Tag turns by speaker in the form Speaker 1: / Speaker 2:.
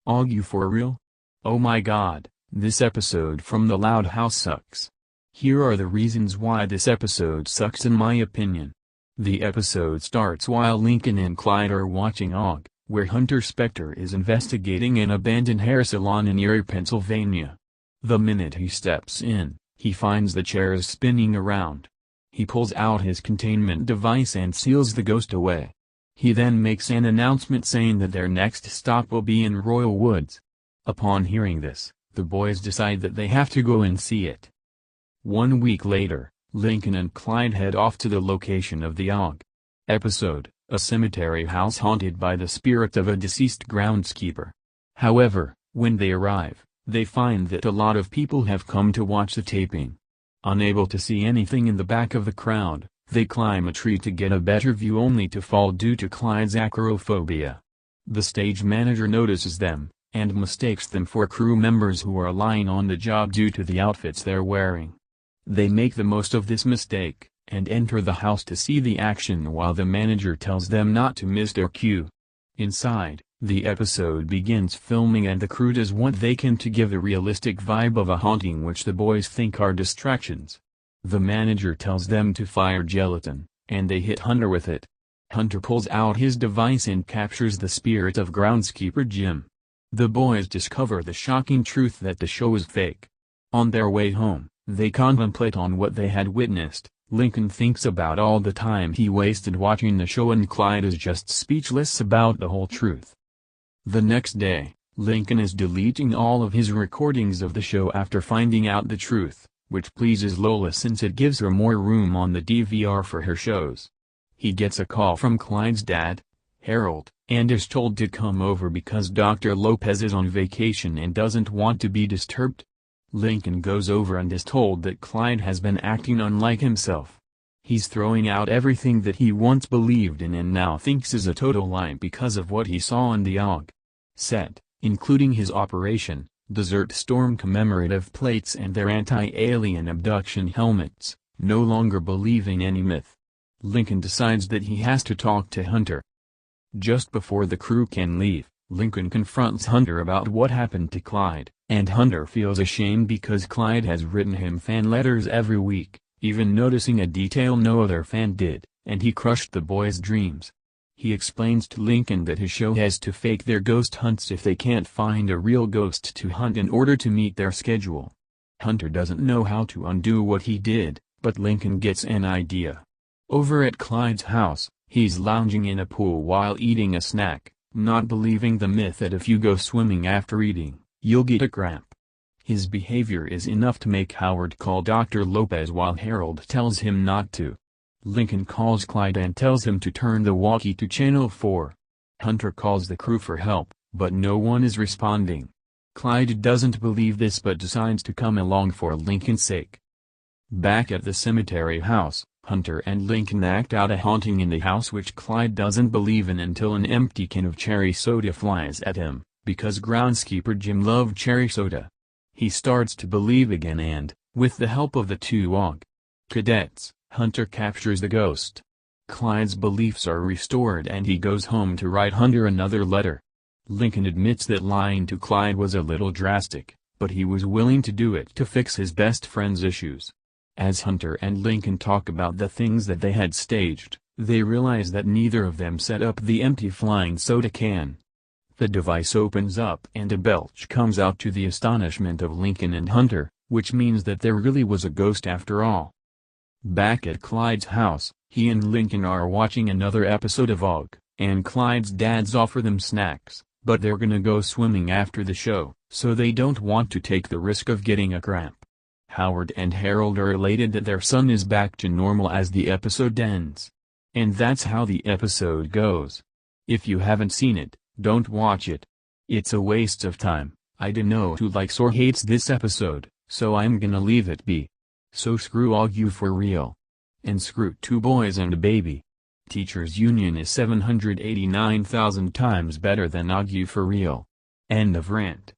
Speaker 1: ARGGH for real? Oh my god, this episode from the Loud House sucks. Here are the reasons why this episode sucks in my opinion. The episode starts while Lincoln and Clyde are watching ARGGH, where Hunter Spector is investigating an abandoned hair salon in Erie, Pennsylvania. The minute he steps in, he finds the chairs spinning around. He pulls out his containment device and seals the ghost away. He then makes an announcement saying that their next stop will be in Royal Woods. Upon hearing this, the boys decide that they have to go and see it. 1 week later, Lincoln and Clyde head off to the location of the ARGGH episode, a cemetery house haunted by the spirit of a deceased groundskeeper. However, when they arrive, they find that a lot of people have come to watch the taping. Unable to see anything in the back of the crowd, they climb a tree to get a better view only to fall due to Clyde's acrophobia. The stage manager notices them, and mistakes them for crew members who are lying on the job due to the outfits they're wearing. They make the most of this mistake, and enter the house to see the action while the manager tells them not to miss their cue. Inside, the episode begins filming and the crew does what they can to give the realistic vibe of a haunting which the boys think are distractions. The manager tells them to fire gelatin, and they hit Hunter with it. Hunter pulls out his device and captures the spirit of groundskeeper Jim. The boys discover the shocking truth that the show is fake. On their way home, they contemplate on what they had witnessed. Lincoln thinks about all the time he wasted watching the show and Clyde is just speechless about the whole truth. The next day, Lincoln is deleting all of his recordings of the show after finding out the truth, which pleases Lola since it gives her more room on the DVR for her shows. He gets a call from Clyde's dad, Harold, and is told to come over because Dr. Lopez is on vacation and doesn't want to be disturbed. Lincoln goes over and is told that Clyde has been acting unlike himself. He's throwing out everything that he once believed in and now thinks is a total lie because of what he saw on the ARGGH set, including his Operation Desert Storm commemorative plates and their anti-alien abduction helmets, no longer believing any myth. Lincoln decides that he has to talk to Hunter. Just before the crew can leave, Lincoln confronts Hunter about what happened to Clyde, and Hunter feels ashamed because Clyde has written him fan letters every week, even noticing a detail no other fan did, and he crushed the boys' dreams. He explains to Lincoln that his show has to fake their ghost hunts if they can't find a real ghost to hunt in order to meet their schedule. Hunter doesn't know how to undo what he did, but Lincoln gets an idea. Over at Clyde's house, he's lounging in a pool while eating a snack, not believing the myth that if you go swimming after eating, you'll get a cramp. His behavior is enough to make Howard call Dr. Lopez while Harold tells him not to. Lincoln calls Clyde and tells him to turn the walkie to Channel 4. Hunter calls the crew for help, but no one is responding. Clyde doesn't believe this but decides to come along for Lincoln's sake. Back at the cemetery house, Hunter and Lincoln act out a haunting in the house which Clyde doesn't believe in until an empty can of cherry soda flies at him, because groundskeeper Jim loved cherry soda. He starts to believe again and, with the help of the two ARGGH cadets, Hunter captures the ghost. Clyde's beliefs are restored and he goes home to write Hunter another letter. Lincoln admits that lying to Clyde was a little drastic, but he was willing to do it to fix his best friend's issues. As Hunter and Lincoln talk about the things that they had staged, they realize that neither of them set up the empty flying soda can. The device opens up and a belch comes out to the astonishment of Lincoln and Hunter, which means that there really was a ghost after all. Back at Clyde's house, he and Lincoln are watching another episode of ARGGH, and Clyde's dads offer them snacks, but they're gonna go swimming after the show, so they don't want to take the risk of getting a cramp. Howard and Harold are elated that their son is back to normal as the episode ends. And that's how the episode goes. If you haven't seen it, don't watch it. It's a waste of time. I don't know who likes or hates this episode, so I'm gonna leave it be. So screw ARGGH for real. And screw Two Boys and a Baby. Teachers Union is 789,000 times better than ARGGH for real. End of rant.